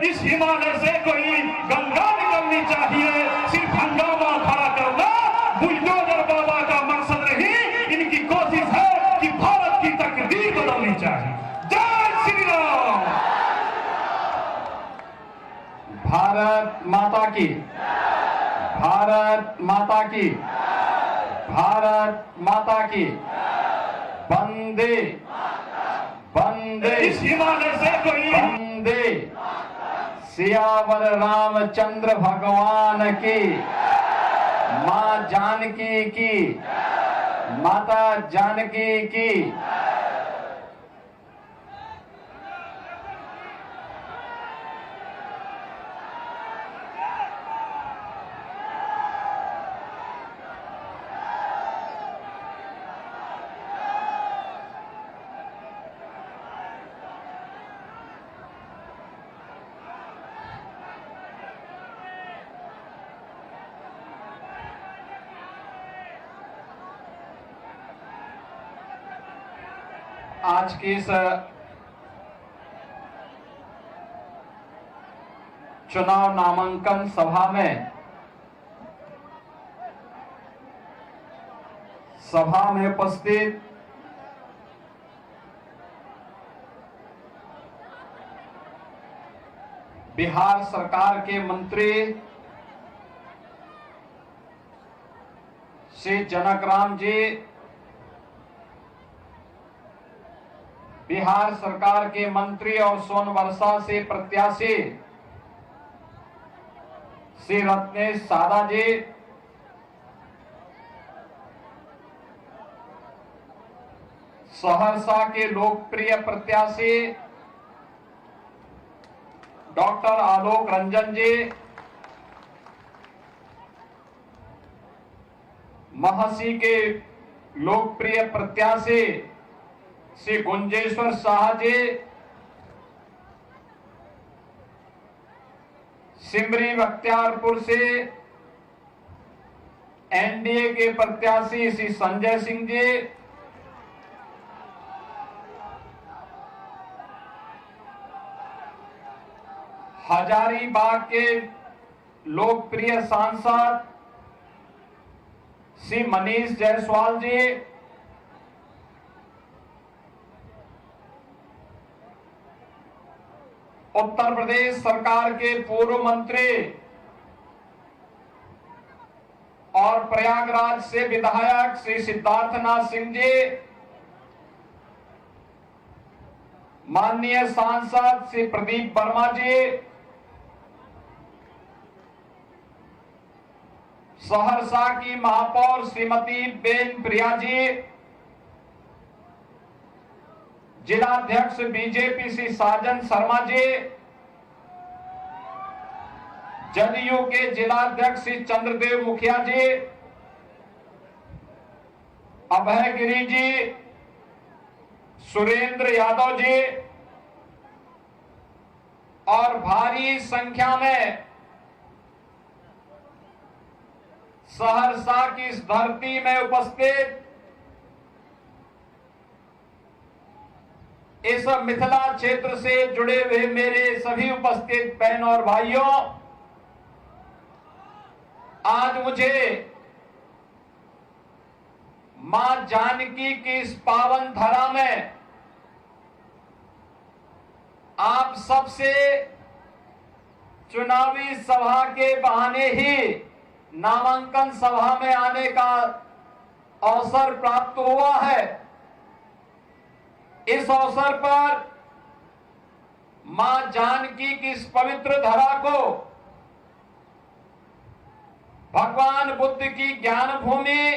इस हिमालय से कोई गंगा निकलनी चाहिए। सिर्फ हंगामा खड़ा करना बुलडोजर बाबा का मकसद नहीं, इनकी कोशिश है कि भारत की तकदीर बदलनी चाहिए। जय श्री राम। भारत माता की, भारत माता की, भारत माता की। वंदे वंदे इस हिमालय से कोई वंदे सियावर रामचंद्र भगवान की, मां जानकी की, माता जानकी की। आज की इस चुनाव नामांकन सभा में उपस्थित बिहार सरकार के मंत्री श्री जनकराम जी, बिहार सरकार के मंत्री और सोनवर्षा से प्रत्याशी श्री रत्नेश सादा जी, सहरसा के लोकप्रिय प्रत्याशी डॉक्टर आलोक रंजन जी, महसी के लोकप्रिय प्रत्याशी श्री गुंजेश्वर शाह जी, सिमरी बख्तियारपुर से एनडीए के प्रत्याशी श्री संजय सिंह जी, हजारीबाग के लोकप्रिय सांसद श्री मनीष जायसवाल जी, उत्तर प्रदेश सरकार के पूर्व मंत्री और प्रयागराज से विधायक श्री सिद्धार्थनाथ सिंह जी, माननीय सांसद श्री प्रदीप वर्मा जी, सहरसा की महापौर श्रीमती बेन प्रिया जी, जिलाध्यक्ष बीजेपी श्री साजन शर्मा जी, जदयू के जिलाध्यक्ष श्री चंद्रदेव मुखिया जी, अभय गिरी जी, सुरेंद्र यादव जी और भारी संख्या में सहरसा की इस धरती में उपस्थित इस मिथिला क्षेत्र से जुड़े हुए मेरे सभी उपस्थित बहनों और भाइयों, आज मुझे मां जानकी की इस पावन धरा में आप सबसे चुनावी सभा के बहाने ही नामांकन सभा में आने का अवसर प्राप्त हुआ है। इस अवसर पर मां जानकी की इस पवित्र धरा को भगवान बुद्ध की ज्ञान भूमि,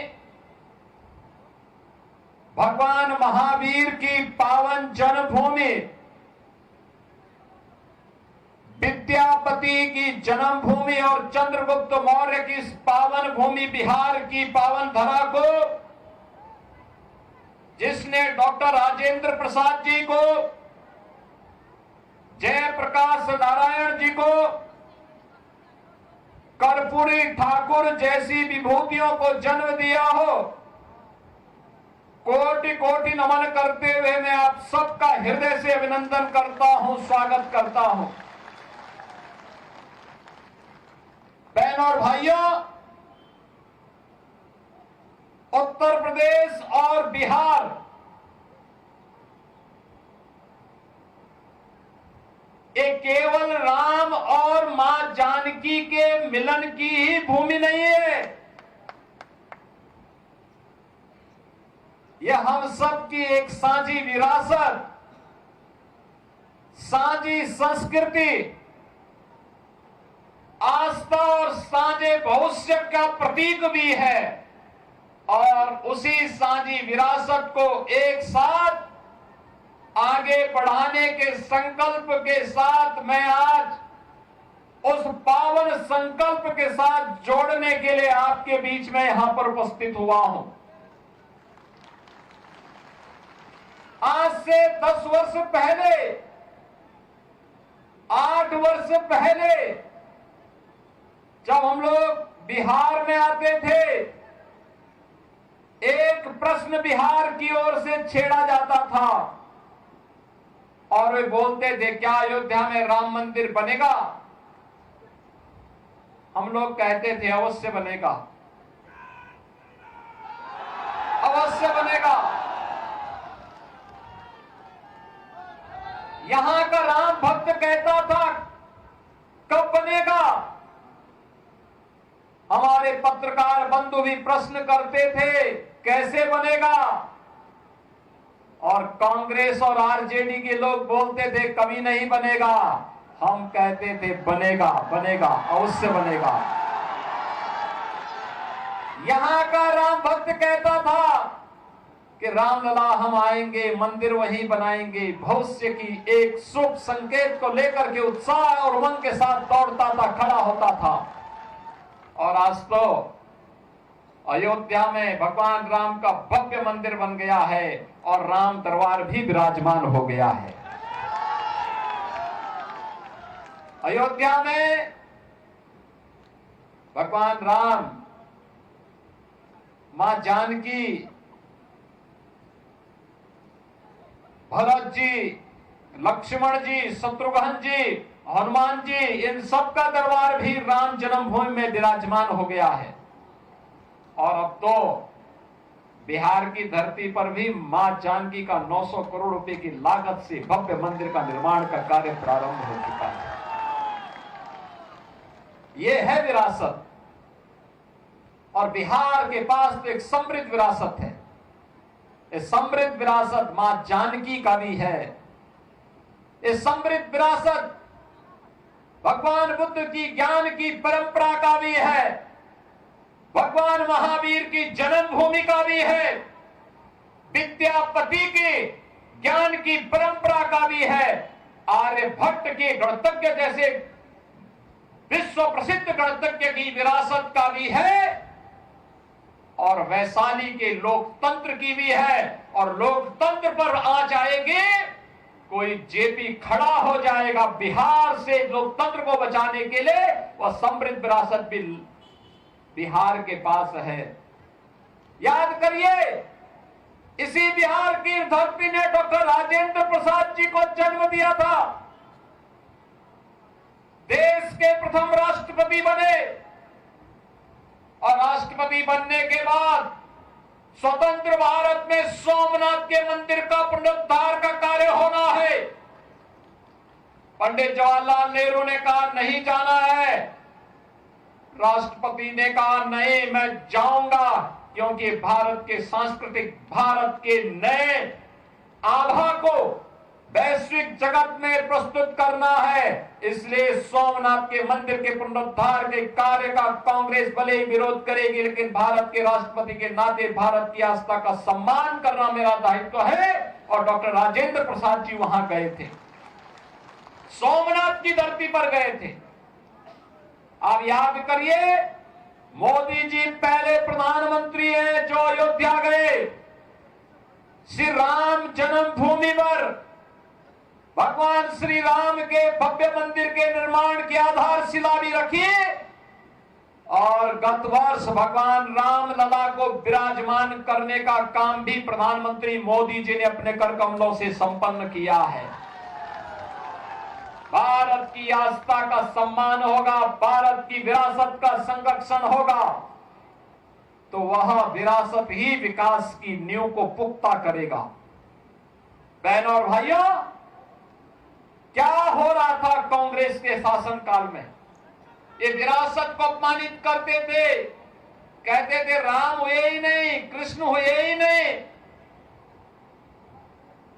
भगवान महावीर की पावन जन्मभूमि, विद्यापति की जन्मभूमि और चंद्रगुप्त मौर्य की इस पावन भूमि बिहार की पावन धरा को, जिसने डॉक्टर राजेंद्र प्रसाद जी को, जयप्रकाश नारायण जी को, कर्पूरी ठाकुर जैसी विभूतियों को जन्म दिया हो, कोटि कोटि नमन करते हुए मैं आप सबका हृदय से अभिनंदन करता हूं, स्वागत करता हूं। बहनों और भाइयों, उत्तर प्रदेश और बिहार ये केवल राम और मां जानकी के मिलन की ही भूमि नहीं है, यह हम सब की एक साझी विरासत, साझी संस्कृति, आस्था और साझे भविष्य का प्रतीक भी है। और उसी साझी विरासत को एक साथ आगे बढ़ाने के संकल्प के साथ मैं आज उस पावन संकल्प के साथ जोड़ने के लिए आपके बीच में यहां पर उपस्थित हुआ हूं। आज से 10 वर्ष पहले, 8 वर्ष पहले जब हम लोग बिहार में आते थे, एक प्रश्न बिहार की ओर से छेड़ा जाता था और वे बोलते थे, क्या अयोध्या में राम मंदिर बनेगा? हम लोग कहते थे अवश्य बनेगा, अवश्य बनेगा। यहां का राम भक्त कहता था कब बनेगा? हमारे पत्रकार बंधु भी प्रश्न करते थे कैसे बनेगा? और कांग्रेस और आरजेडी के लोग बोलते थे कभी नहीं बनेगा। हम कहते थे बनेगा, बनेगा, अवश्य बनेगा। यहां का राम भक्त कहता था कि रामलला हम आएंगे, मंदिर वहीं बनाएंगे। भविष्य की एक शुभ संकेत को लेकर के उत्साह और उमंग के साथ दौड़ता था, खड़ा होता था। और आज तो अयोध्या में भगवान राम का भव्य मंदिर बन गया है और राम दरबार भी विराजमान हो गया है। अयोध्या में भगवान राम, मां जानकी, भरत जी, लक्ष्मण जी, शत्रुघ्न जी, हनुमान जी, इन सब का दरबार भी राम जन्मभूमि में विराजमान हो गया है। और अब तो बिहार की धरती पर भी मां जानकी का 900 करोड़ रुपए की लागत से भव्य मंदिर का निर्माण का कार्य प्रारंभ हो चुका है। यह है विरासत। और बिहार के पास तो एक समृद्ध विरासत है। इस समृद्ध विरासत मां जानकी का भी है। इस समृद्ध विरासत भगवान बुद्ध की ज्ञान की परंपरा का भी है। भगवान महावीर की जन्मभूमि का भी है। विद्यापति के ज्ञान की परंपरा का भी है। आर्यभट्ट के गणतज्ञ जैसे विश्व प्रसिद्ध गणतज्ञ की विरासत का भी है। और वैशाली के लोकतंत्र की भी है। और लोकतंत्र पर आ जाएंगे, कोई जेपी खड़ा हो जाएगा बिहार से लोकतंत्र को बचाने के लिए। वह समृद्ध विरासत भी बिहार के पास है। याद करिए, इसी बिहार की धरती ने डॉक्टर राजेंद्र प्रसाद जी को जन्म दिया था। देश के प्रथम राष्ट्रपति बने और राष्ट्रपति बनने के बाद स्वतंत्र भारत में सोमनाथ के मंदिर का पुनरुद्धार का कार्य होना है। पंडित जवाहरलाल नेहरू ने कहा नहीं जाना है। राष्ट्रपति ने कहा नहीं, मैं जाऊंगा, क्योंकि भारत के सांस्कृतिक, भारत के नए आभा को वैश्विक जगत में प्रस्तुत करना है। इसलिए सोमनाथ के मंदिर के पुनरुद्धार के कार्य का कांग्रेस भले ही विरोध करेगी, लेकिन भारत के राष्ट्रपति के नाते भारत की आस्था का सम्मान करना मेरा दायित्व है। और डॉक्टर राजेंद्र प्रसाद जी वहां गए थे, सोमनाथ की धरती पर गए थे। आप याद करिए, मोदी जी पहले प्रधानमंत्री हैं जो अयोध्या गए। श्री राम जन्मभूमि पर भगवान श्री राम के भव्य मंदिर के निर्माण की आधारशिला भी रखी। और गत वर्ष भगवान राम लला को विराजमान करने का काम भी प्रधानमंत्री मोदी जी ने अपने कर कमलों से संपन्न किया है। भारत की आस्था का सम्मान होगा, भारत की विरासत का संरक्षण होगा, तो वह विरासत ही विकास की नींव को पुख्ता करेगा। बहनों और भाइयों, क्या हो रहा था कांग्रेस के शासनकाल में? ये विरासत को अपमानित करते थे, कहते थे राम हुए ही नहीं, कृष्ण हुए ही नहीं,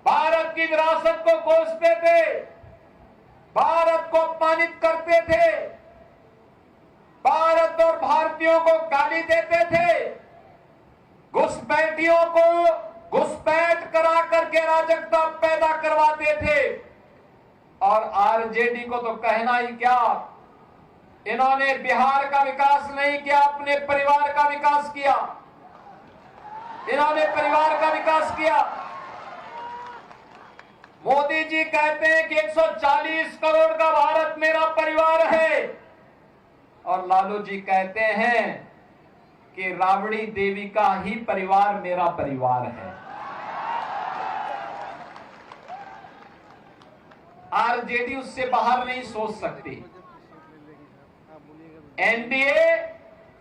भारत की विरासत को कोसते थे, भारत को अपमानित करते थे, भारत और भारतीयों को गाली देते थे, घुसपैठियों को घुसपैठ करा करके अराजकता पैदा करवाते थे। और आरजेडी को तो कहना ही क्या, इन्होंने बिहार का विकास नहीं किया, अपने परिवार का विकास किया। इन्होंने परिवार का विकास किया। मोदी जी कहते हैं कि 140 करोड़ का भारत मेरा परिवार है, और लालू जी कहते हैं कि राबड़ी देवी का ही परिवार मेरा परिवार है। आरजेडी उससे बाहर नहीं सोच सकती। एनडीए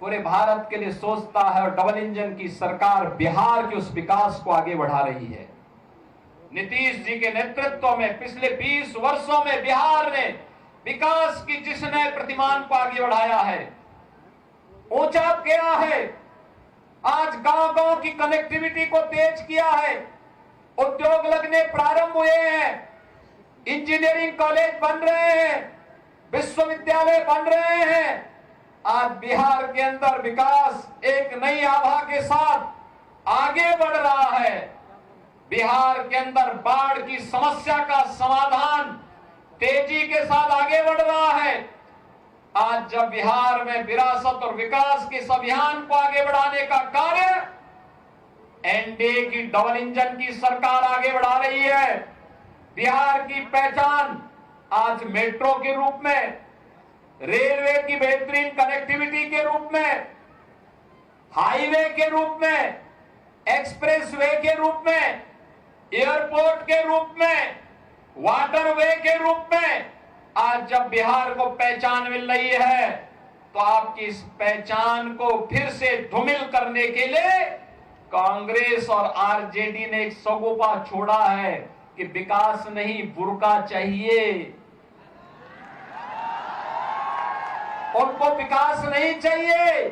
पूरे भारत के लिए सोचता है, और डबल इंजन की सरकार बिहार के उस विकास को आगे बढ़ा रही है। नीतीश जी के नेतृत्व में पिछले 20 वर्षों में बिहार ने विकास की जिस नए प्रतिमान को आगे बढ़ाया है, ऊंचा किया है, आज गांव-गांव की कनेक्टिविटी को तेज किया है, उद्योग लगने प्रारंभ हुए हैं, इंजीनियरिंग कॉलेज बन रहे हैं, विश्वविद्यालय बन रहे हैं। आज बिहार के अंदर विकास एक नई आभा के साथ आगे बढ़ रहा है। बिहार के अंदर बाढ़ की समस्या का समाधान तेजी के साथ आगे बढ़ रहा है। आज जब बिहार में विरासत और विकास के इस अभियान को आगे बढ़ाने का कार्य एनडीए की डबल इंजन की सरकार आगे बढ़ा रही है, बिहार की पहचान आज मेट्रो के रूप में, रेलवे की बेहतरीन कनेक्टिविटी के रूप में, हाईवे के रूप में, एक्सप्रेसवे के रूप में, एयरपोर्ट के रूप में, वाटरवे के रूप में आज जब बिहार को पहचान मिल रही है, तो आपकी इस पहचान को फिर से धूमिल करने के लिए कांग्रेस और आरजेडी ने एक सगोपा छोड़ा है कि विकास नहीं, बुर्का चाहिए। उनको विकास नहीं चाहिए,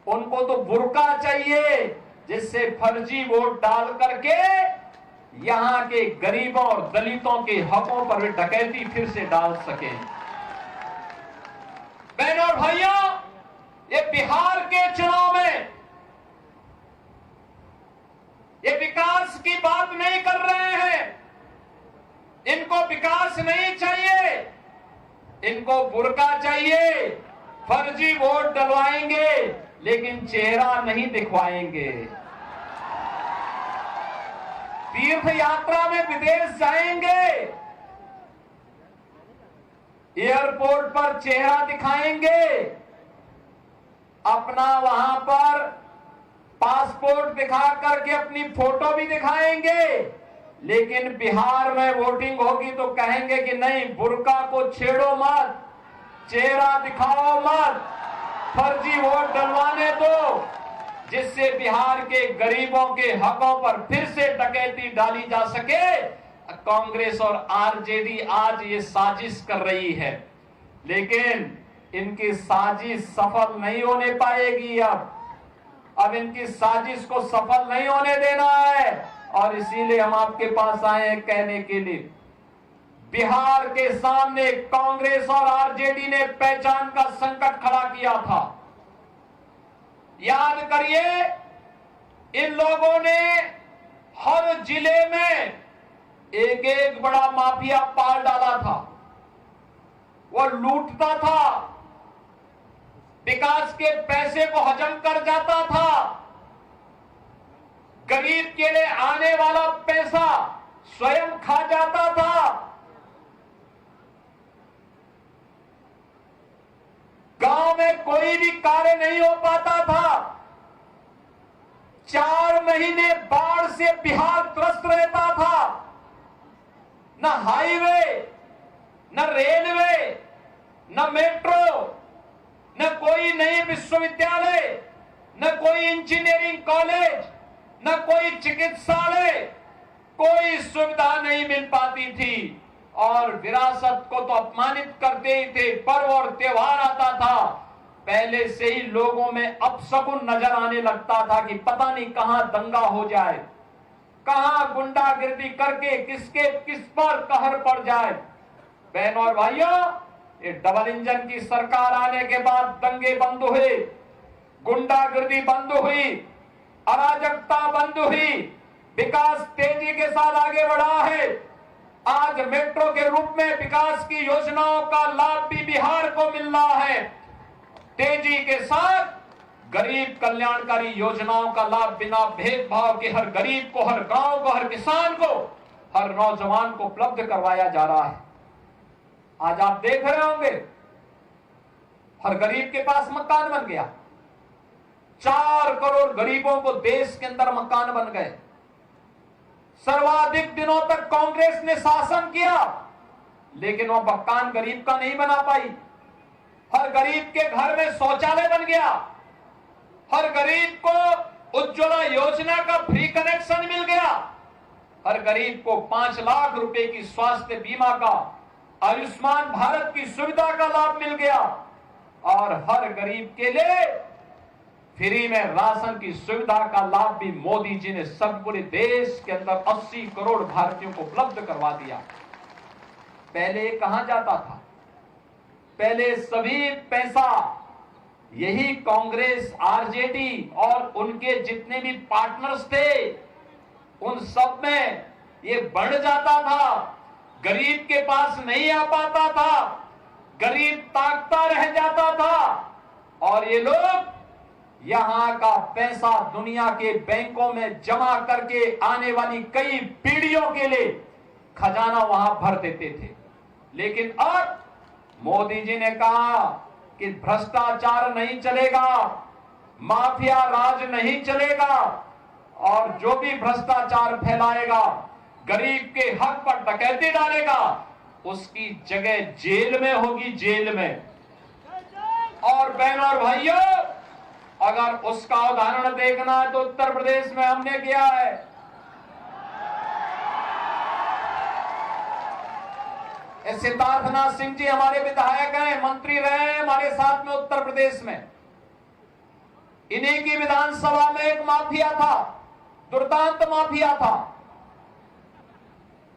उनको तो बुर्का चाहिए, जिससे फर्जी वोट डाल करके यहां के गरीबों और दलितों के हकों पर वे डकैती फिर से डाल सके। बहनों और भाइयों, ये बिहार के चुनाव में ये विकास की बात नहीं कर रहे हैं। इनको विकास नहीं चाहिए, इनको बुर्का चाहिए। फर्जी वोट डलवाएंगे लेकिन चेहरा नहीं दिखवाएंगे। तीर्थ यात्रा में विदेश जाएंगे, एयरपोर्ट पर चेहरा दिखाएंगे, अपना वहां पर पासपोर्ट दिखा करके अपनी फोटो भी दिखाएंगे, लेकिन बिहार में वोटिंग होगी तो कहेंगे कि नहीं, बुर्का को छेड़ो मत, चेहरा दिखाओ मत, फर्जी वोट डलवाने दो, जिससे बिहार के गरीबों के हकों पर फिर से डकैती डाली जा सके। कांग्रेस और आरजेडी आज ये साजिश कर रही है, लेकिन इनकी साजिश सफल नहीं होने पाएगी। अब इनकी साजिश को सफल नहीं होने देना है, और इसीलिए हम आपके पास आए हैं कहने के लिए, बिहार के सामने कांग्रेस और आरजेडी ने पहचान का संकट खड़ा किया था। याद करिए, इन लोगों ने हर जिले में एक एक बड़ा माफिया पाल डाला था। वो लूटता था, विकास के पैसे को हजम कर जाता था, गरीब के लिए आने वाला पैसा स्वयं खा जाता था। गांव में कोई भी कार्य नहीं हो पाता था। 4 महीने बाढ़ से बिहार त्रस्त रहता था। न हाईवे, न रेलवे, न मेट्रो, न कोई नई विश्वविद्यालय, न कोई इंजीनियरिंग कॉलेज, न कोई चिकित्सालय, कोई सुविधा नहीं मिल पाती थी। और विरासत को तो अपमानित करते ही थे। पर्व और त्योहार आता था, पहले से ही लोगों में अपशकुन नजर आने लगता था कि पता नहीं कहां दंगा हो जाए, कहां गुंडागिर्दी करके किस पर कहर पड़ जाए। बहनों और भाइयों, ये डबल इंजन की सरकार आने के बाद दंगे बंद हुए, गुंडागिर्दी बंद हुई, अराजकता बंद हुई, विकास तेजी के साथ आगे बढ़ा है। आज मेट्रो के रूप में विकास की योजनाओं का लाभ भी बिहार को मिल रहा है। तेजी के साथ गरीब कल्याणकारी योजनाओं का लाभ बिना भेदभाव के हर गरीब को, हर गांव को, हर किसान को, हर नौजवान को उपलब्ध करवाया जा रहा है। आज आप देख रहे होंगे हर गरीब के पास मकान बन गया। 4 करोड़ गरीबों को देश के अंदर मकान बन गए। सर्वाधिक दिनों तक कांग्रेस ने शासन किया, लेकिन वो मकान गरीब का नहीं बना पाई। हर गरीब के घर में शौचालय बन गया, हर गरीब को उज्ज्वला योजना का फ्री कनेक्शन मिल गया, हर गरीब को 5 लाख रुपए की स्वास्थ्य बीमा का, आयुष्मान भारत की सुविधा का लाभ मिल गया, और हर गरीब के लिए फ्री में राशन की सुविधा का लाभ भी मोदी जी ने सब पूरे देश के अंदर 80 करोड़ भारतीयों को उपलब्ध करवा दिया। पहले ये कहां जाता था? पहले सभी पैसा यही कांग्रेस, आरजेडी और उनके जितने भी पार्टनर्स थे, उन सब में ये बढ़ जाता था, गरीब के पास नहीं आ पाता था, गरीब ताकता रह जाता था, और ये लोग यहां का पैसा दुनिया के बैंकों में जमा करके आने वाली कई पीढ़ियों के लिए खजाना वहां भर देते थे। लेकिन अब मोदी जी ने कहा कि भ्रष्टाचार नहीं चलेगा, माफिया राज नहीं चलेगा, और जो भी भ्रष्टाचार फैलाएगा, गरीब के हक पर डकैती डालेगा, उसकी जगह जेल में होगी, जेल में। और बहनों और भाइयों, अगर उसका उदाहरण देखना है तो उत्तर प्रदेश में हमने किया है। सिद्धार्थनाथ सिंह जी हमारे विधायक हैं, मंत्री रहे हैं हमारे साथ में उत्तर प्रदेश में। इन्हीं की विधानसभा में एक माफिया था, दुर्दांत माफिया था,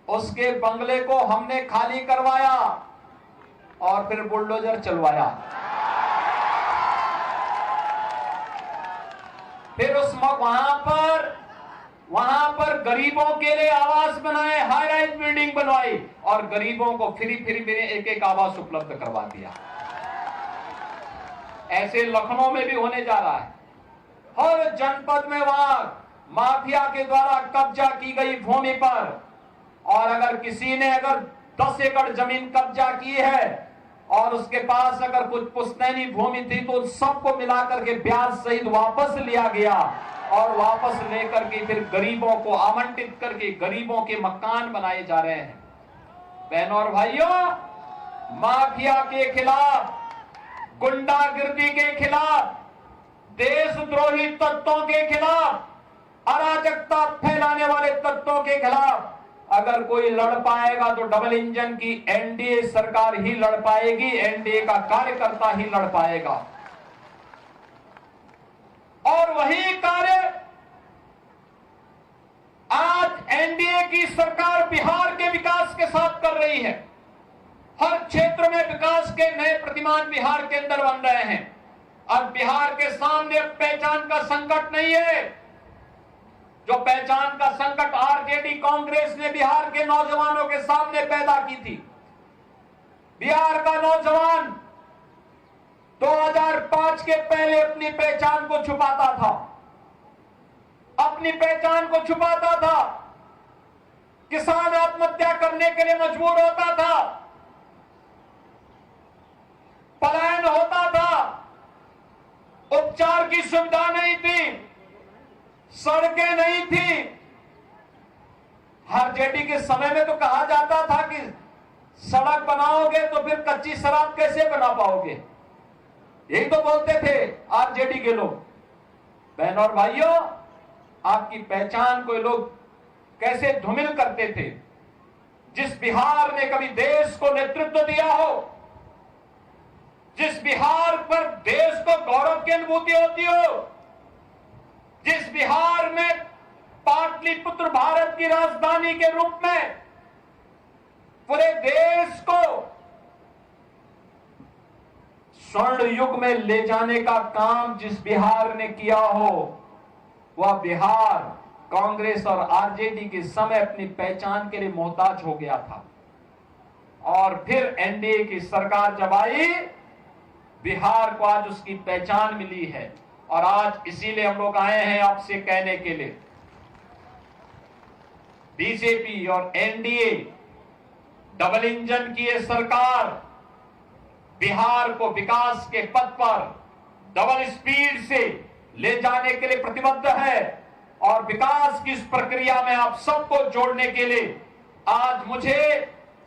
उसके बंगले को हमने खाली करवाया और फिर बुलडोजर चलवाया। फिर उस वहां पर गरीबों के लिए आवास बनाए, हाई राइज बिल्डिंग बनवाई, और गरीबों को फ्री एक एक आवास उपलब्ध करवा दिया। ऐसे लखनऊ में भी होने जा रहा है। हर जनपद में वहां माफिया के द्वारा कब्जा की गई भूमि पर, और अगर किसी ने 10 एकड़ जमीन कब्जा की है और उसके पास अगर कुछ पुश्तैनी भूमि थी, तो सबको मिलाकर के ब्याज सहित वापस लिया गया, और वापस लेकर के फिर गरीबों को आवंटित करके गरीबों के मकान बनाए जा रहे हैं। बहनों और भाइयों, माफिया के खिलाफ, गुंडागिर्दी के खिलाफ, देशद्रोही तत्वों के खिलाफ, अराजकता फैलाने वाले तत्वों के खिलाफ अगर कोई लड़ पाएगा तो डबल इंजन की एनडीए सरकार ही लड़ पाएगी, एनडीए का कार्यकर्ता ही लड़ पाएगा। और वही कार्य आज एनडीए की सरकार बिहार के विकास के साथ कर रही है। हर क्षेत्र में विकास के नए प्रतिमान बिहार के अंदर बन रहे हैं। अब बिहार के सामने पहचान का संकट नहीं है। जो पहचान का संकट आरजेडी कांग्रेस ने बिहार के नौजवानों के सामने पैदा की थी। बिहार का नौजवान 2005 के पहले अपनी पहचान को छुपाता था, अपनी पहचान को छुपाता था, किसान आत्महत्या करने के लिए मजबूर होता था, पलायन होता था, उपचार की सुविधा नहीं थी, सड़कें नहीं थी। आरजेडी के समय में तो कहा जाता था कि सड़क बनाओगे तो फिर कच्ची शराब कैसे बना पाओगे? यही तो बोलते थे आरजेडी के लोग। बहन और भाइयों, आपकी पहचान को लोग कैसे धूमिल करते थे। जिस बिहार ने कभी देश को नेतृत्व दिया हो, जिस बिहार पर देश को गौरव की अनुभूति होती हो, जिस बिहार में पाटलिपुत्र भारत की राजधानी के रूप में पूरे देश को स्वर्ण युग में ले जाने का काम जिस बिहार ने किया हो, वह बिहार कांग्रेस और आरजेडी के समय अपनी पहचान के लिए मोहताज हो गया था। और फिर एनडीए की सरकार जब आई, बिहार को आज उसकी पहचान मिली है। और आज इसीलिए हम लोग आए हैं आपसे कहने के लिए, बीजेपी और एनडीए डबल इंजन की ये सरकार बिहार को विकास के पथ पर डबल स्पीड से ले जाने के लिए प्रतिबद्ध है। और विकास की इस प्रक्रिया में आप सबको जोड़ने के लिए आज मुझे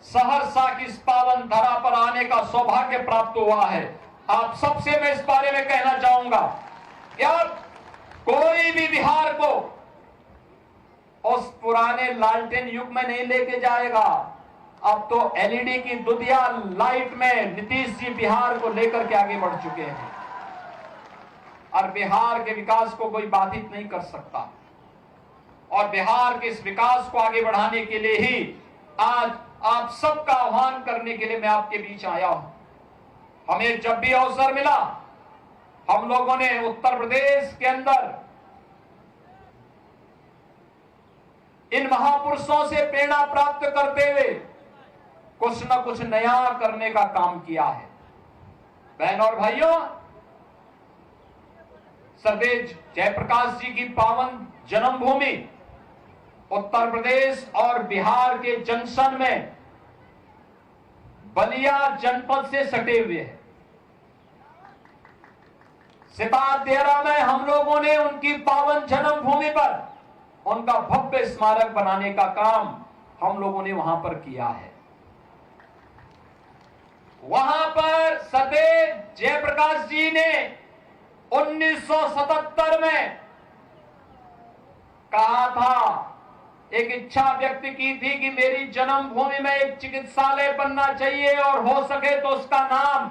सहरसा की इस पावन धरा पर आने का सौभाग्य प्राप्त हुआ है। आप सबसे मैं इस बारे में कहना चाहूंगा कि अब कोई भी बिहार को उस पुराने लालटेन युग में नहीं लेके जाएगा। अब तो एलईडी की दुधिया लाइट में नीतीश जी बिहार को लेकर के आगे बढ़ चुके हैं और बिहार के विकास को कोई बाधित नहीं कर सकता। और बिहार के इस विकास को आगे बढ़ाने के लिए ही आज आप सबका आह्वान करने के लिए मैं आपके बीच आया हूं। हमें जब भी अवसर मिला, हम लोगों ने उत्तर प्रदेश के अंदर इन महापुरुषों से प्रेरणा प्राप्त करते हुए कुछ न कुछ नया करने का काम किया है। बहन और भाइयों, सरदेव जयप्रकाश जी की पावन जन्मभूमि उत्तर प्रदेश और बिहार के जंक्शन में बलिया जनपद से सटे हुए है। सितादेरा में हम लोगों ने उनकी पावन जन्मभूमि पर उनका भव्य स्मारक बनाने का काम हम लोगों ने वहां पर किया है। वहां पर सदैव जयप्रकाश जी ने 1977 में कहा था, एक इच्छा व्यक्त की थी कि मेरी जन्मभूमि में एक चिकित्सालय बनना चाहिए और हो सके तो उसका नाम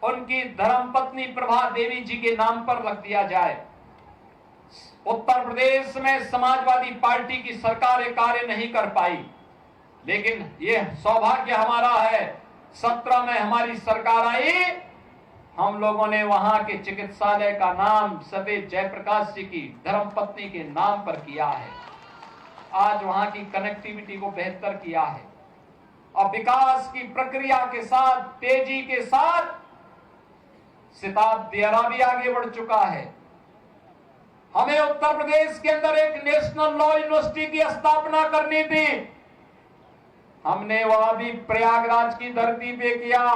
उनकी धर्मपत्नी प्रभा देवी जी के नाम पर रख दिया जाए। उत्तर प्रदेश में समाजवादी पार्टी की सरकार ये कार्य नहीं कर पाई, लेकिन यह सौभाग्य हमारा है 17 में हमारी सरकार आई, हम लोगों ने वहां के चिकित्सालय का नाम सदैव जयप्रकाश जी की धर्मपत्नी के नाम पर किया है। आज वहां की कनेक्टिविटी को बेहतर किया है और विकास की प्रक्रिया के साथ, तेजी के साथ सितादेरा भी आगे बढ़ चुका है। हमें उत्तर प्रदेश के अंदर एक नेशनल लॉ यूनिवर्सिटी की स्थापना करनी थी, हमने वह भी प्रयागराज की धरती पे किया।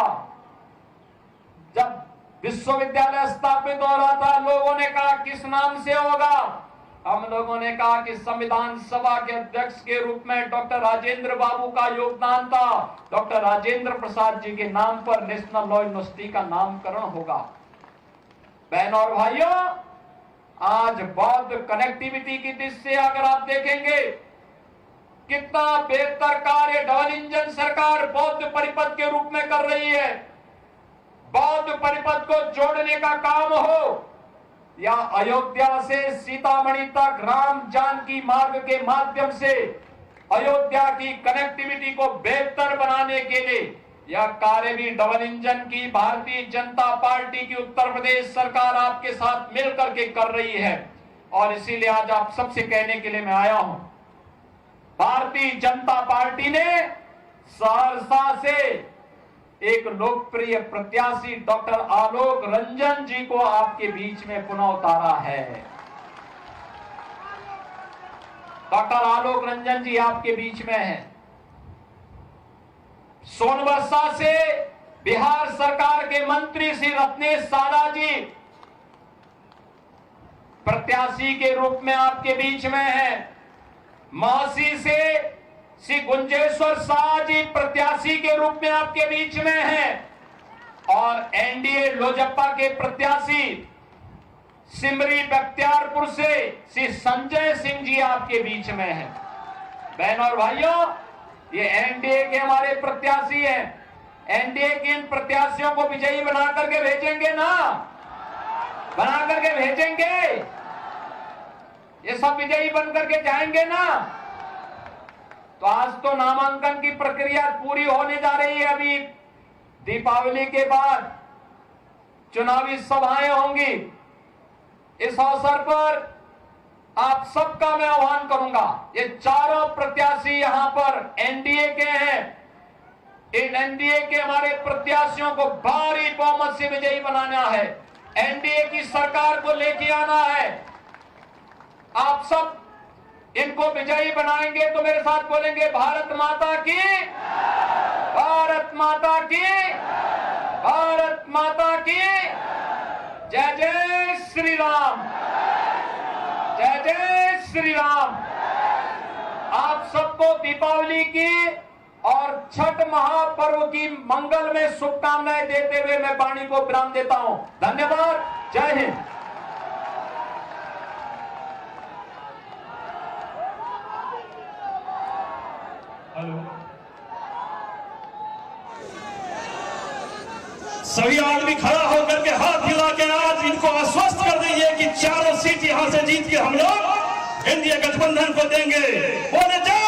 जब विश्वविद्यालय स्थापित हो रहा था, लोगों ने कहा किस नाम से होगा? हम लोगों ने कहा कि संविधान सभा के अध्यक्ष के रूप में डॉक्टर राजेंद्र बाबू का योगदान था, डॉक्टर राजेंद्र प्रसाद जी के नाम पर नेशनल लॉ यूनिवर्सिटी का नामकरण होगा। बहनों और भाइयों, आज बौद्ध कनेक्टिविटी की दृष्टि से अगर आप देखेंगे कितना बेहतर कार्य डबल इंजन सरकार बौद्ध परिपथ के रूप में कर रही है। बौद्ध परिपथ को जोड़ने का काम हो या अयोध्या से सीतामढ़ी तक राम जानकी मार्ग के माध्यम से अयोध्या की कनेक्टिविटी को बेहतर बनाने के लिए यह कार्य भी डबल इंजन की भारतीय जनता पार्टी की उत्तर प्रदेश सरकार आपके साथ मिलकर के कर रही है। और इसीलिए आज आप सबसे कहने के लिए मैं आया हूं, भारतीय जनता पार्टी ने सहरसा से एक लोकप्रिय प्रत्याशी डॉक्टर आलोक रंजन जी को आपके बीच में पुनः उतारा है। डॉक्टर आलोक रंजन जी आपके बीच में हैं। सोनबरसा से बिहार सरकार के मंत्री श्री रत्नेश सारा जी प्रत्याशी के रूप में आपके बीच में हैं। महासी से श्री गुंजेश्वर शाह जी प्रत्याशी के रूप में आपके बीच में हैं और एनडीए लोजपा के प्रत्याशी सिमरी बख्तियारपुर से श्री संजय सिंह जी आपके बीच में हैं। बहनों और भाइयों, ये एनडीए के हमारे प्रत्याशी हैं। एनडीए के इन प्रत्याशियों को विजयी बना करके भेजेंगे ना, बना करके भेजेंगे, ये सब विजयी बन करके जाएंगे ना। तो आज तो नामांकन की प्रक्रिया पूरी होने जा रही है। अभी दीपावली के बाद चुनावी सभाएं होंगी। इस अवसर पर आप सबका मैं आह्वान करूंगा, ये चारों प्रत्याशी यहां पर एनडीए के हैं। इन एनडीए के हमारे प्रत्याशियों को भारी बहुमत से विजयी बनाना है, एनडीए की सरकार को लेके आना है। आप सब इनको विजयी बनाएंगे तो मेरे साथ बोलेंगे भारत माता की, भारत माता की, भारत माता की जय जय श्री राम, जय जय श्री राम। आप सबको दीपावली की और छठ महापर्व की मंगल में शुभकामनाएं देते हुए मैं वाणी को विराम देता हूं। धन्यवाद, जय हिंद। हेलो, सभी आदमी खड़ा होकर के हाथ हिला के आज इनको आश्वस्त कर दीजिए कि चारों सीट यहां से जीत के हम लोग एनडीए गठबंधन को देंगे। बोले जय